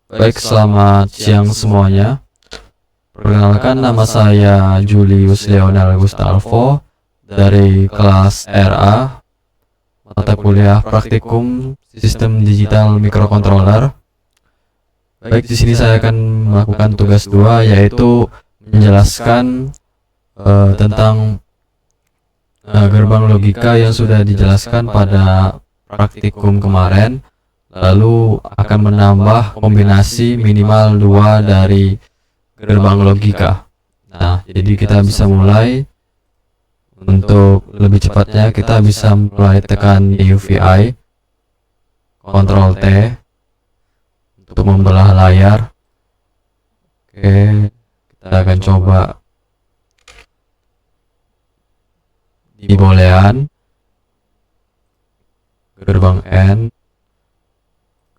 Baik, selamat siang semuanya. Perkenalkan, nama saya Julius Leonel Gustalvo dari kelas RA, mata kuliah praktikum Sistem Digital Microcontroller. Baik, di sini saya akan melakukan tugas 2, yaitu menjelaskan tentang gerbang logika yang sudah dijelaskan pada praktikum kemarin, lalu akan menambah kombinasi minimal 2 dari gerbang logika. Nah, jadi kita bisa mulai. Untuk lebih cepatnya, kita bisa mulai tekan UVI, Ctrl T untuk membelah layar. Oke, kita akan coba di boolean, gerbang AND,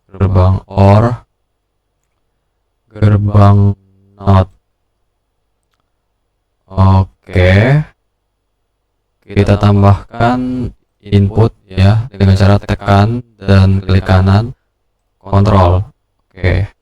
gerbang OR, gerbang NOT. Oke, kita tambahkan input ya dengan cara tekan dan klik kanan kontrol. Oke.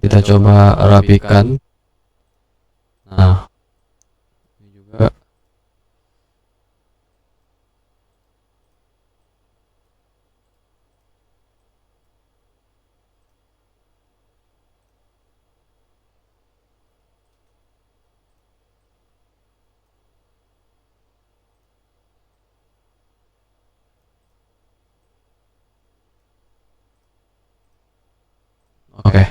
Kita coba rapikan. Nah, ini juga. Oke.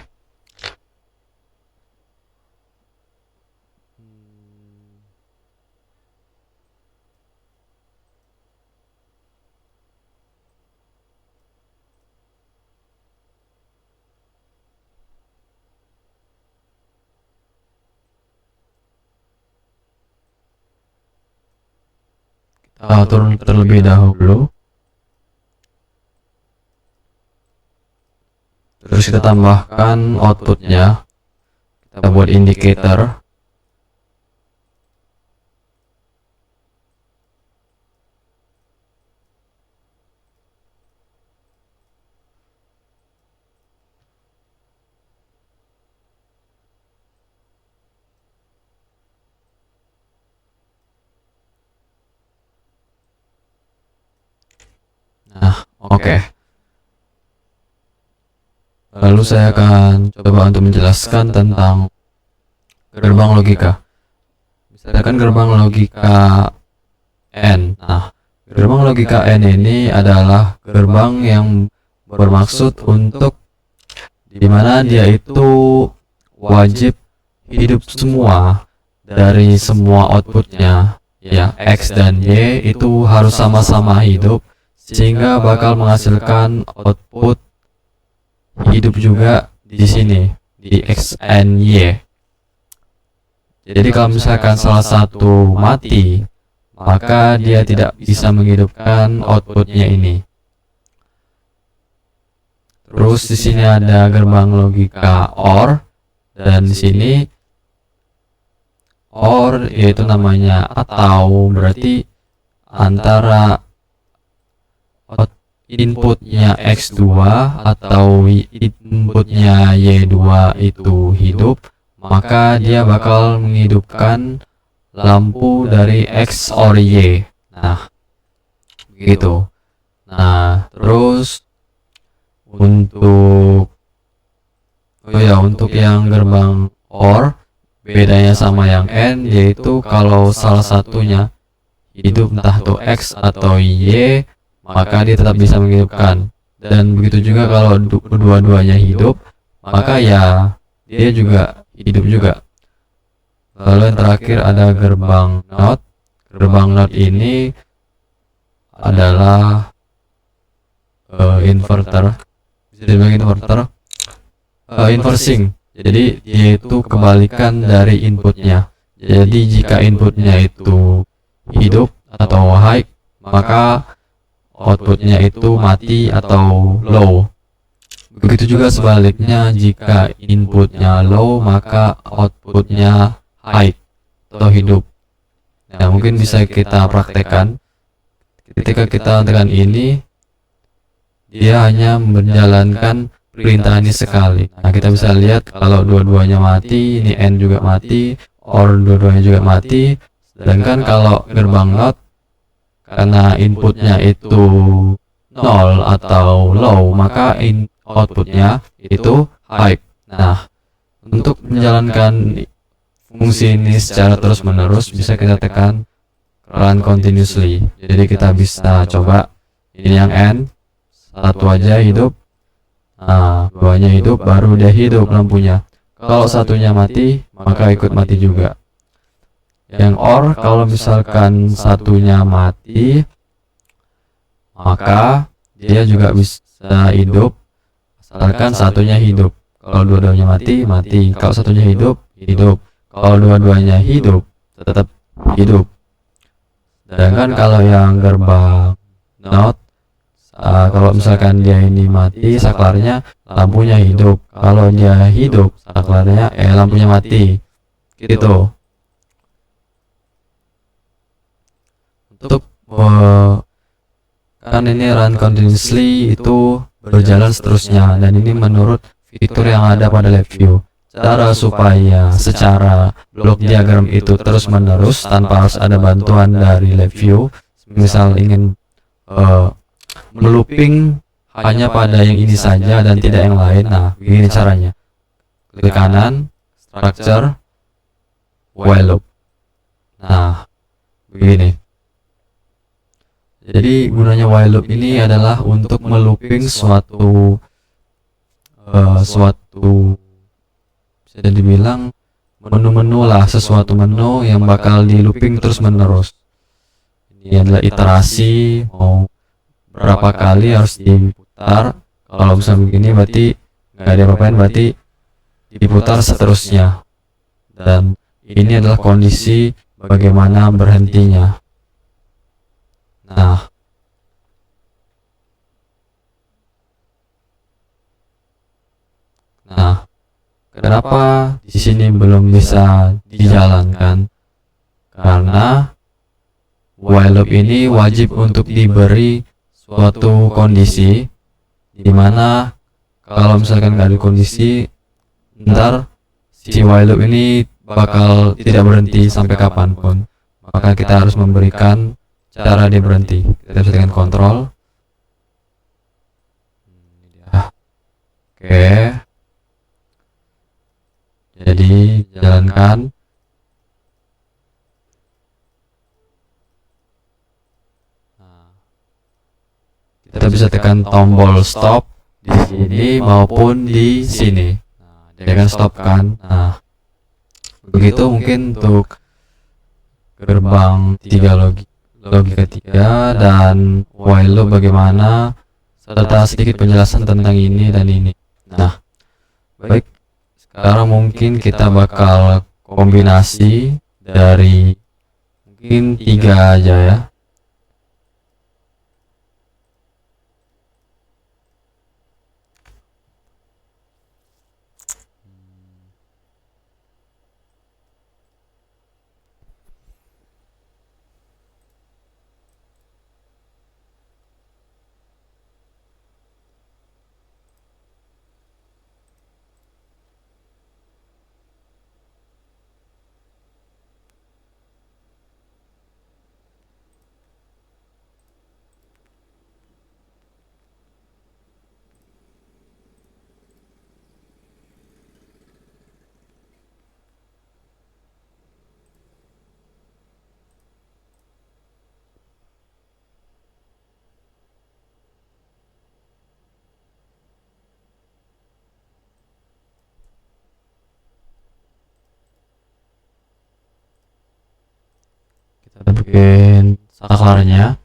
Kita atur terlebih dahulu. Terus kita tambahkan outputnya. Kita buat indicator. Nah, oke. Lalu saya akan coba untuk menjelaskan tentang gerbang logika. Misalkan gerbang logika N. Nah, gerbang logika N ini adalah gerbang yang bermaksud untuk dimana dia itu wajib hidup semua dari semua outputnya. Ya, X dan Y itu harus sama-sama hidup sehingga bakal menghasilkan output hidup juga di sini di X and Y. Jadi kalau misalkan salah satu mati, maka dia tidak bisa menghidupkan outputnya ini. Terus di sini ada gerbang logika OR, dan di sini OR yaitu namanya atau, berarti antara inputnya X2 atau inputnya Y2 itu hidup, maka dia bakal menghidupkan lampu dari X or Y. Nah, begitu. Nah, terus untuk yang gerbang OR, bedanya sama yang N, yaitu kalau salah satunya hidup, entah itu X atau Y, maka dia tetap bisa menghidupkan. Dan begitu juga kalau kedua-duanya hidup, maka ya dia juga hidup juga. Lalu yang terakhir ada gerbang NOT. Gerbang NOT ini adalah inverter. Bisa dibilang inverter, inversing. Jadi dia itu kebalikan dari inputnya. Jadi jika inputnya itu hidup atau high, maka outputnya itu mati atau low. Begitu juga sebaliknya, jika inputnya low maka outputnya high atau hidup. Nah, mungkin bisa kita praktekkan. Ketika kita tekan ini, dia hanya menjalankan perintah ini sekali. Nah, kita bisa lihat kalau dua-duanya mati, ini N juga mati, OR dua-duanya juga mati. Sedangkan kalau gerbang NOT, karena inputnya itu nol atau low, maka outputnya itu high. Nah, untuk menjalankan fungsi ini secara terus-menerus bisa kita tekan run continuously. Jadi kita bisa coba ini yang N, satu aja hidup, nah duanya hidup, baru dia hidup lampunya. Kalau satunya mati, maka ikut mati juga. Yang OR, kalau misalkan satunya mati, maka dia juga bisa hidup asalkan satunya hidup. Kalau dua-duanya mati, mati. Kalau satunya hidup, hidup. Kalau dua-duanya hidup, tetap hidup. Sedangkan kalau yang gerbang NOT, kalau misalkan dia ini mati, saklarnya lampunya hidup. Kalau dia hidup, saklarnya lampunya mati. Gitu. Untuk kan ini run continuously itu berjalan seterusnya, dan ini menurut fitur yang ada pada LabVIEW. Cara supaya secara blok diagram itu terus menerus tanpa harus ada bantuan dari LabVIEW, misal ingin melooping hanya pada yang ini saja dan tidak yang lain. Nah, begini caranya. Klik kanan, structure, while loop. Nah, begini. Jadi gunanya while loop ini adalah untuk melooping suatu bisa dibilang menu-menu lah, sesuatu menu yang bakal di looping terus menerus. Ini adalah iterasi, mau berapa kali harus diputar. Kalau bisa begini berarti nggak ada apa-apain, berarti diputar seterusnya. Dan ini adalah kondisi bagaimana berhentinya. Nah, kenapa di sini belum bisa dijalankan? Karena while loop ini wajib untuk diberi suatu kondisi di mana kalau misalkan nggak ada kondisi, ntar si while loop ini bakal tidak berhenti sampai kapanpun. Maka kita harus memberikan cara dia berhenti. Kita bisa dengan kontrol. Oke. Jadi jalankan. Kita bisa tekan tombol stop di sini maupun di sini. Dia akan stop kan. Nah, begitu mungkin untuk gerbang 3 logika 3 dan while loop bagaimana, serta sedikit penjelasan tentang ini dan ini. Nah, baik. Sekarang mungkin kita bakal kombinasi dari mungkin 3 aja ya. Kita bikin saklarnya.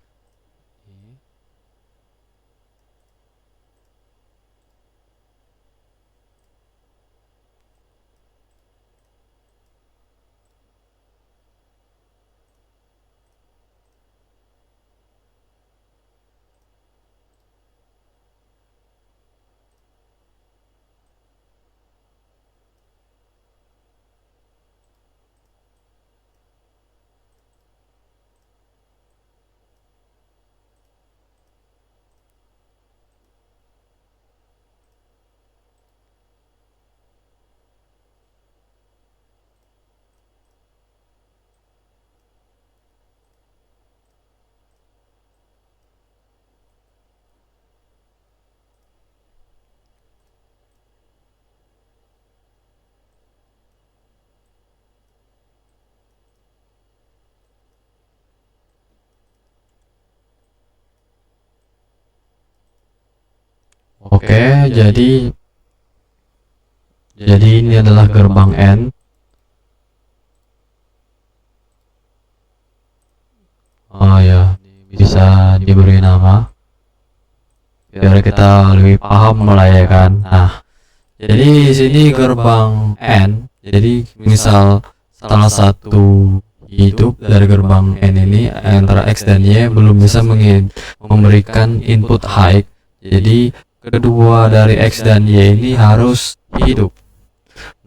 Oke, jadi ini adalah gerbang N. Oh ya, bisa diberi nama biar kita lebih paham lah ya kan. Nah, jadi di sini gerbang N. Jadi misal salah satu hidup dari gerbang N ini antara X dan Y belum bisa memberikan input high. Jadi kedua dari X dan Y ini harus hidup.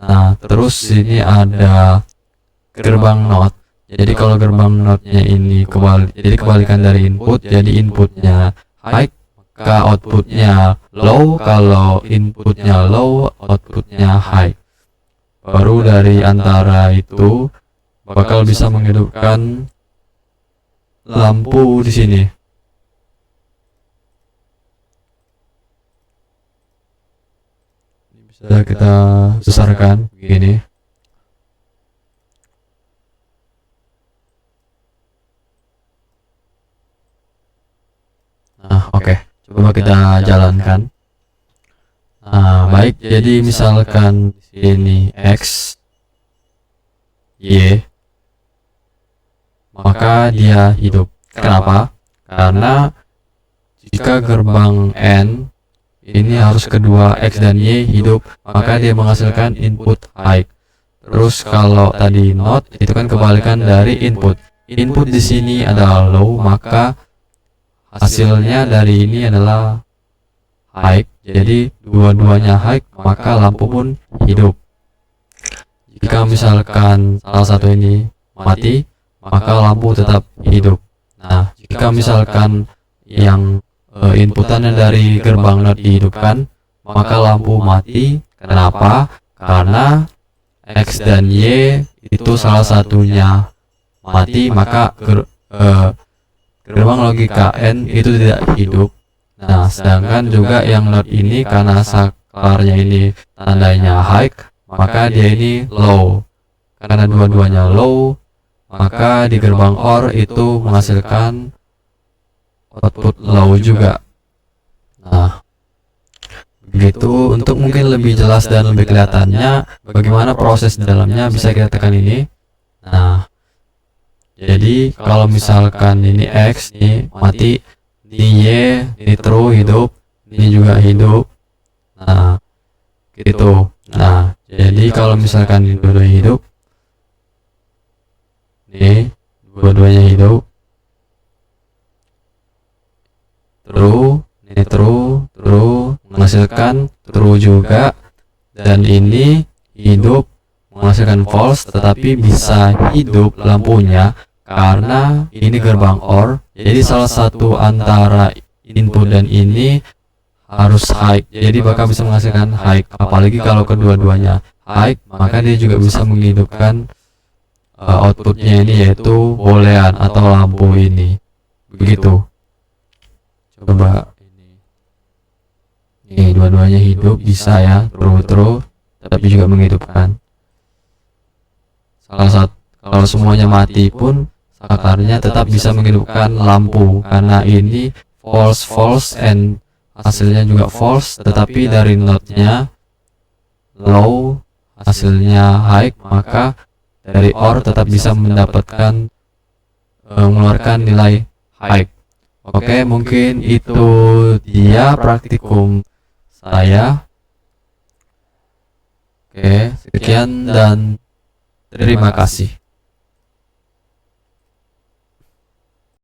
Nah, terus ini ada gerbang NOT. Jadi kalau gerbang NOT-nya ini jadi kebalikan dari input, jadi inputnya high, maka outputnya low. Kalau inputnya low, outputnya high. Baru dari antara itu bakal bisa menghidupkan lampu di sini. Bisa kita besarkan begini. Nah, oke. Coba kita jalankan. Nah, baik. Jadi misalkan di sini X, Y, maka dia hidup. Kenapa? Karena jika gerbang N ini harus kedua X dan Y hidup, maka dia menghasilkan input high. Terus kalau tadi NOT itu kan kebalikan dari input. Input di sini adalah low, maka hasilnya dari ini adalah high. Jadi dua-duanya high, maka lampu pun hidup. Jika misalkan salah satu ini mati, maka lampu tetap hidup. Nah, jika misalkan yang inputannya dari gerbang NOT dihidupkan, maka lampu mati. Kenapa? Karena X dan Y itu salah satunya mati, maka gerbang logika N itu tidak hidup. Nah, sedangkan juga yang NOT ini karena saklarnya ini tandanya high, maka dia ini low. Karena dua-duanya low, maka di gerbang OR itu menghasilkan output low juga. Nah, begitu. Untuk mungkin lebih jelas dan lebih kelihatannya bagaimana proses di dalamnya, bisa kita tekan ini. Nah, jadi kalau misalkan ini X nih mati, ini Y, ini true hidup, ini juga hidup. Nah, gitu. Nah, jadi kalau misalkan ini dua-duanya hidup, nih dua-duanya hidup, true, ini true menghasilkan true juga, dan ini hidup menghasilkan false, tetapi bisa hidup lampunya karena ini gerbang OR. Jadi salah satu antara input dan ini harus high, jadi bakal bisa menghasilkan high. Apalagi kalau kedua-duanya high, maka dia juga bisa menghidupkan outputnya ini, yaitu boolean atau lampu ini. Begitu. Coba ini dua-duanya hidup, bisa ya, true, tapi juga menghidupkan. Salah satu, kalau semuanya mati pun saklarnya tetap bisa menghidupkan lampu, karena ini false and hasilnya juga false, tetapi dari NOT-nya low, hasilnya high, maka dari OR tetap bisa mendapatkan mengeluarkan nilai high. Oke, mungkin itu dia praktikum saya. Oke, sekian dan terima kasih.